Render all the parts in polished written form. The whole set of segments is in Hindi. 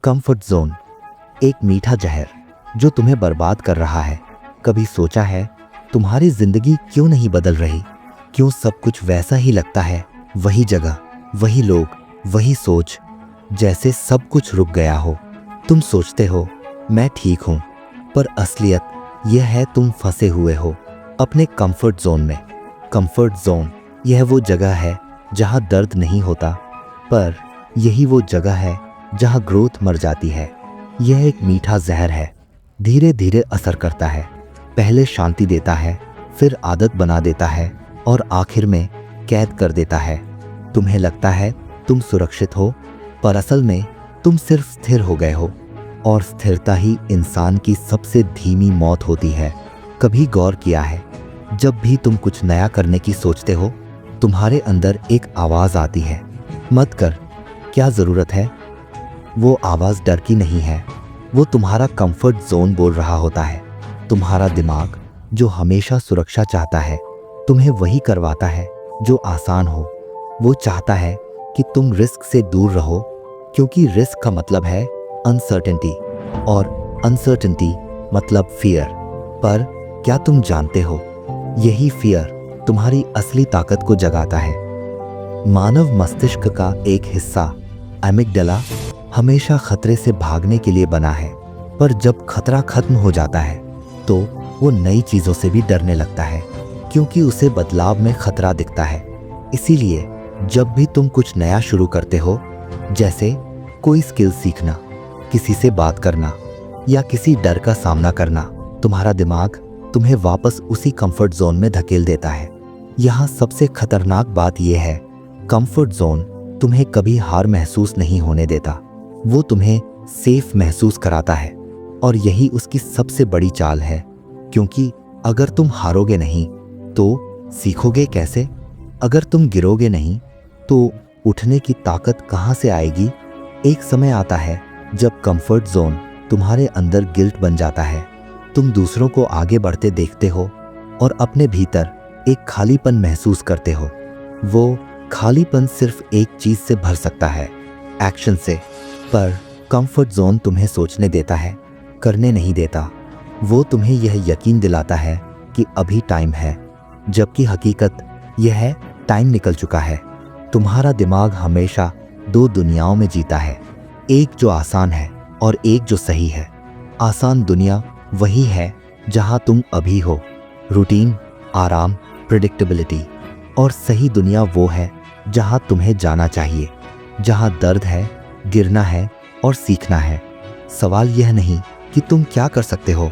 कंफर्ट जोन, एक मीठा जहर जो तुम्हें बर्बाद कर रहा है। कभी सोचा है तुम्हारी जिंदगी क्यों नहीं बदल रही? क्यों सब कुछ वैसा ही लगता है? वही जगह, वही लोग, वही सोच, जैसे सब कुछ रुक गया हो। तुम सोचते हो मैं ठीक हूं, पर असलियत यह है तुम फंसे हुए हो अपने कंफर्ट जोन में। कंफर्ट जोन यह वो जगह है जहां दर्द नहीं होता, पर यही वो जगह है जहां ग्रोथ मर जाती है। यह एक मीठा जहर है, धीरे धीरे असर करता है। पहले शांति देता है, फिर आदत बना देता है और आखिर में कैद कर देता है। तुम्हें लगता है तुम सुरक्षित हो, पर असल में तुम सिर्फ स्थिर हो गए हो, और स्थिरता ही इंसान की सबसे धीमी मौत होती है। कभी गौर किया है, जब भी तुम कुछ नया करने की सोचते हो, तुम्हारे अंदर एक आवाज़ आती है, मत कर, क्या ज़रूरत है? वो आवाज़ डर की नहीं है, वो तुम्हारा कंफर्ट जोन बोल रहा होता है। तुम्हारा दिमाग जो हमेशा सुरक्षा चाहता है, तुम्हें वही करवाता है जो आसान हो। वो चाहता है कि तुम रिस्क से दूर रहो, क्योंकि रिस्क का मतलब है अनसर्टेनिटी, और अनसर्टेनिटी मतलब फियर। पर क्या तुम जानते हो, यही फियर तुम्हारी असली ताकत को जगाता है। मानव मस्तिष्क का एक हिस्सा एमिगडाला हमेशा खतरे से भागने के लिए बना है, पर जब खतरा खत्म हो जाता है तो वो नई चीज़ों से भी डरने लगता है, क्योंकि उसे बदलाव में खतरा दिखता है। इसीलिए जब भी तुम कुछ नया शुरू करते हो, जैसे कोई स्किल सीखना, किसी से बात करना या किसी डर का सामना करना, तुम्हारा दिमाग तुम्हें वापस उसी कंफर्ट जोन में धकेल देता है। यहाँ सबसे खतरनाक बात यह है, कंफर्ट जोन तुम्हें कभी हार महसूस नहीं होने देता। वो तुम्हें सेफ महसूस कराता है, और यही उसकी सबसे बड़ी चाल है। क्योंकि अगर तुम हारोगे नहीं तो सीखोगे कैसे? अगर तुम गिरोगे नहीं तो उठने की ताकत कहाँ से आएगी? एक समय आता है जब कंफर्ट जोन तुम्हारे अंदर गिल्ट बन जाता है। तुम दूसरों को आगे बढ़ते देखते हो और अपने भीतर एक खालीपन महसूस करते हो। वो खालीपन सिर्फ एक चीज से भर सकता है, एक्शन से। पर कंफर्ट जोन तुम्हें सोचने देता है, करने नहीं देता। वो तुम्हें यह यकीन दिलाता है कि अभी टाइम है, जबकि हकीकत यह है टाइम निकल चुका है। तुम्हारा दिमाग हमेशा दो दुनियाओं में जीता है, एक जो आसान है और एक जो सही है। आसान दुनिया वही है जहां तुम अभी हो, रूटीन, आराम, प्रेडिक्टेबिलिटी। और सही दुनिया वो है जहां तुम्हें जाना चाहिए, जहां दर्द है, गिरना है और सीखना है। सवाल यह नहीं कि तुम क्या कर सकते हो,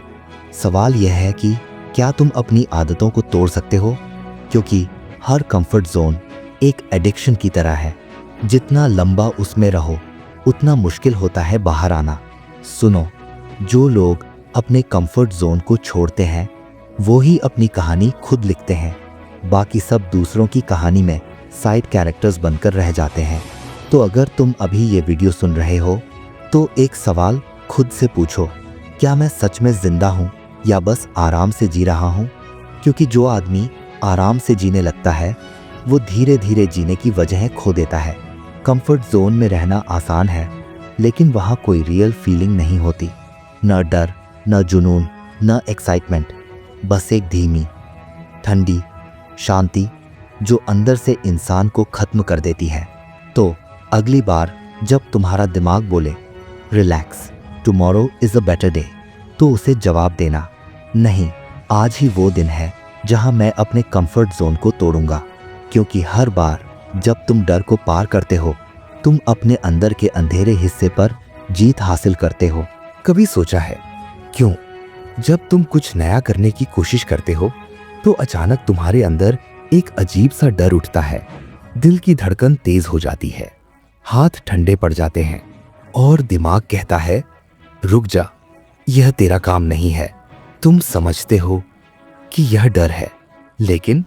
सवाल यह है कि क्या तुम अपनी आदतों को तोड़ सकते हो? क्योंकि हर कंफर्ट जोन एक एडिक्शन की तरह है, जितना लंबा उसमें रहो उतना मुश्किल होता है बाहर आना। सुनो, जो लोग अपने कंफर्ट जोन को छोड़ते हैं वो ही अपनी कहानी खुद लिखते हैं। बाकी सब दूसरों की कहानी में साइड कैरेक्टर्स बनकर रह जाते हैं। तो अगर तुम अभी ये वीडियो सुन रहे हो तो एक सवाल खुद से पूछो, क्या मैं सच में जिंदा हूँ या बस आराम से जी रहा हूँ? क्योंकि जो आदमी आराम से जीने लगता है वो धीरे धीरे जीने की वजह खो देता है। कंफर्ट जोन में रहना आसान है, लेकिन वहाँ कोई रियल फीलिंग नहीं होती, न डर, न जुनून, न एक्साइटमेंट, बस एक धीमी, ठंडी शांति जो अंदर से इंसान को खत्म कर देती है। तो अगली बार जब तुम्हारा दिमाग बोले relax, tomorrow is a better day, तो उसे जवाब देना, नहीं, आज ही वो दिन है जहां मैं अपने कंफर्ट जोन को तोड़ूंगा। क्योंकि हर बार जब तुम डर को पार करते हो, तुम अपने अंदर के अंधेरे हिस्से पर जीत हासिल करते हो। कभी सोचा है क्यों जब तुम कुछ नया करने की कोशिश करते हो तो अचानक तुम्हारे अंदर एक अजीब सा डर उठता है, दिल की धड़कन तेज हो जाती है, हाथ ठंडे पड़ जाते हैं और दिमाग कहता है रुक जा, यह तेरा काम नहीं है। तुम समझते हो कि यह डर है, लेकिन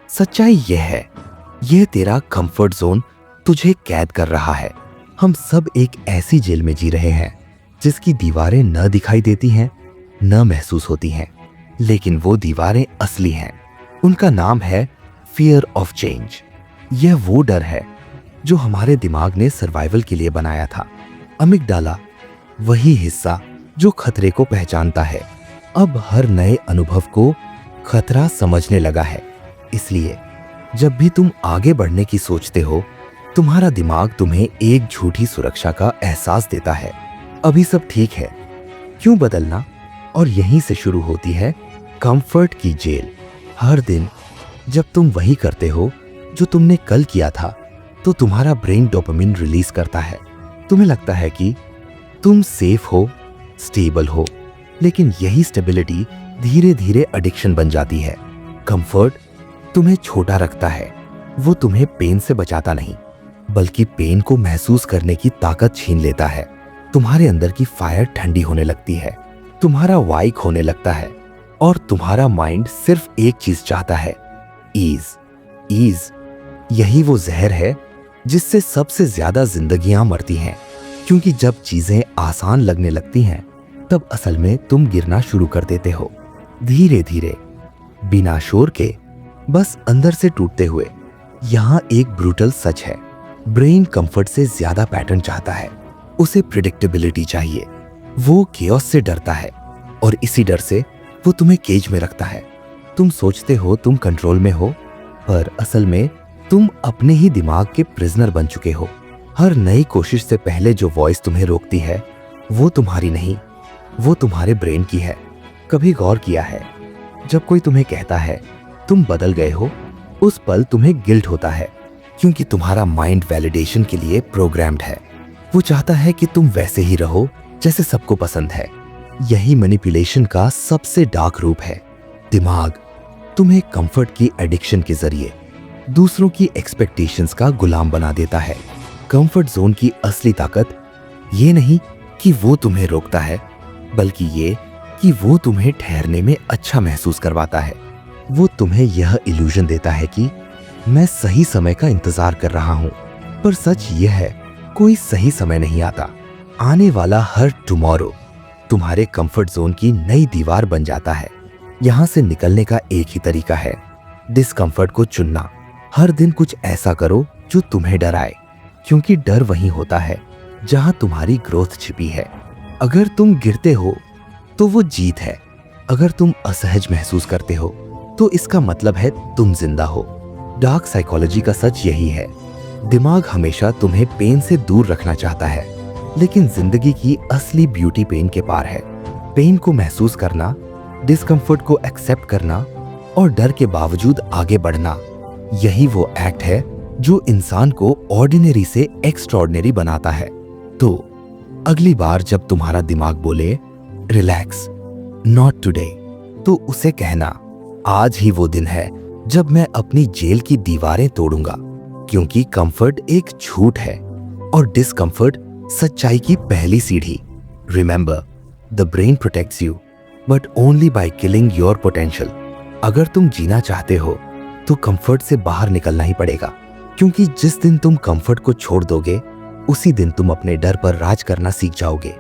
सच्चाई यह है, यह तेरा कंफर्ट जोन तुझे कैद कर रहा है। हम सब एक ऐसी जेल में जी रहे हैं जिसकी दीवारें न दिखाई देती हैं, न महसूस होती हैं, लेकिन वो दीवारें असली हैं। उनका नाम है फियर ऑफ चेंज। यह वो डर है जो हमारे दिमाग ने सर्वाइवल के लिए बनाया था। अमिगडाला वही हिस्सा जो खतरे को पहचानता है, अब हर नए अनुभव को खतरा समझने लगा है। इसलिए जब भी तुम आगे बढ़ने की सोचते हो, तुम्हारा दिमाग तुम्हें एक झूठी सुरक्षा का एहसास देता है। अभी सब ठीक है, क्यों बदलना? और यहीं से शुरू होती है कंफर्ट की जेल। हर दिन जब तुम वही करते हो जो तुमने कल किया था, तो तुम्हारा ब्रेन डोपामिन रिलीज करता है। तुम्हें लगता है कि तुम सेफ हो, स्टेबल हो, लेकिन यही स्टेबिलिटी धीरे धीरे एडिक्शन बन जाती है। कंफर्ट तुम्हें छोटा रखता है, वो तुम्हें पेन से बचाता नहीं, बल्कि पेन को महसूस करने की ताकत छीन लेता है। तुम्हारे अंदर की फायर ठंडी होने लगती है, तुम्हारा वाई खोने लगता है, और तुम्हारा माइंड सिर्फ एक चीज चाहता है, ईज। ईज यही वो जहर है जिससे सबसे ज्यादा जिंदगियां मरती हैं, क्योंकि जब चीजें आसान लगने लगती हैं, तब असल में तुम गिरना शुरू कर देते हो, धीरे धीरे, बिना शोर के, बस अंदर से टूटते हुए। यहां एक ब्रूटल सच है, ब्रेन कंफर्ट से ज्यादा पैटर्न चाहता है, उसे प्रिडिक्टेबिलिटी चाहिए। वो केओस से डरता है, और इसी डर से वो तुम्हें केज में रखता है। तुम सोचते हो तुम कंट्रोल में हो, पर असल में तुम अपने ही दिमाग के प्रिजनर बन चुके हो। हर नई कोशिश से पहले जो वॉइस तुम्हें रोकती है, वो तुम्हारी नहीं, वो तुम्हारे ब्रेन की है। कभी गौर किया है, जब कोई तुम्हें कहता है तुम बदल गए हो, उस पल तुम्हें गिल्ट होता है, क्योंकि तुम्हारा माइंड वैलिडेशन के लिए प्रोग्राम्ड है। वो चाहता है कि तुम वैसे ही रहो जैसे सबको पसंद है। यही मैनिपुलेशन का सबसे डार्क रूप है। दिमाग तुम्हें कंफर्ट की एडिक्शन के जरिए दूसरों की एक्सपेक्टेशंस का गुलाम बना देता है। कंफर्ट जोन की असली ताकत ये नहीं कि वो तुम्हें रोकता है, बल्कि ये कि वो तुम्हें ठहरने में अच्छा महसूस करवाता है। वो तुम्हें यह इल्यूजन देता है कि मैं सही समय का इंतजार कर रहा हूं, पर सच ये है, कोई सही समय नहीं आता। आने वाला हर टुमारो तुम्हारे कंफर्ट जोन की नई दीवार बन जाता है। यहां से निकलने का एक ही तरीका है, डिस्कंफर्ट को चुनना। हर दिन कुछ ऐसा करो जो तुम्हें डराए, क्योंकि डर वहीं होता है जहां तुम्हारी ग्रोथ छिपी है। अगर तुम गिरते हो तो वो जीत है, अगर तुम असहज महसूस करते हो तो इसका मतलब है तुम जिंदा हो। डार्क साइकोलॉजी का सच यही है, दिमाग हमेशा तुम्हें पेन से दूर रखना चाहता है, लेकिन जिंदगी की असली ब्यूटी पेन के पार है। पेन को महसूस करना, डिस्कंफर्ट को एक्सेप्ट करना और डर के बावजूद आगे बढ़ना, यही वो एक्ट है जो इंसान को ऑर्डिनरी से एक्स्ट्रॉर्डिनरी बनाता है। तो अगली बार जब तुम्हारा दिमाग बोले रिलैक्स, नॉट टुडे, तो उसे कहना, आज ही वो दिन है जब मैं अपनी जेल की दीवारें तोड़ूंगा, क्योंकि कंफर्ट एक झूठ है और डिस्कंफर्ट सच्चाई की पहली सीढ़ी। Remember, the brain protects you but only by killing your potential. अगर तुम जीना चाहते हो तो कंफर्ट से बाहर निकलना ही पड़ेगा, क्योंकि जिस दिन तुम कंफर्ट को छोड़ दोगे, उसी दिन तुम अपने डर पर राज करना सीख जाओगे।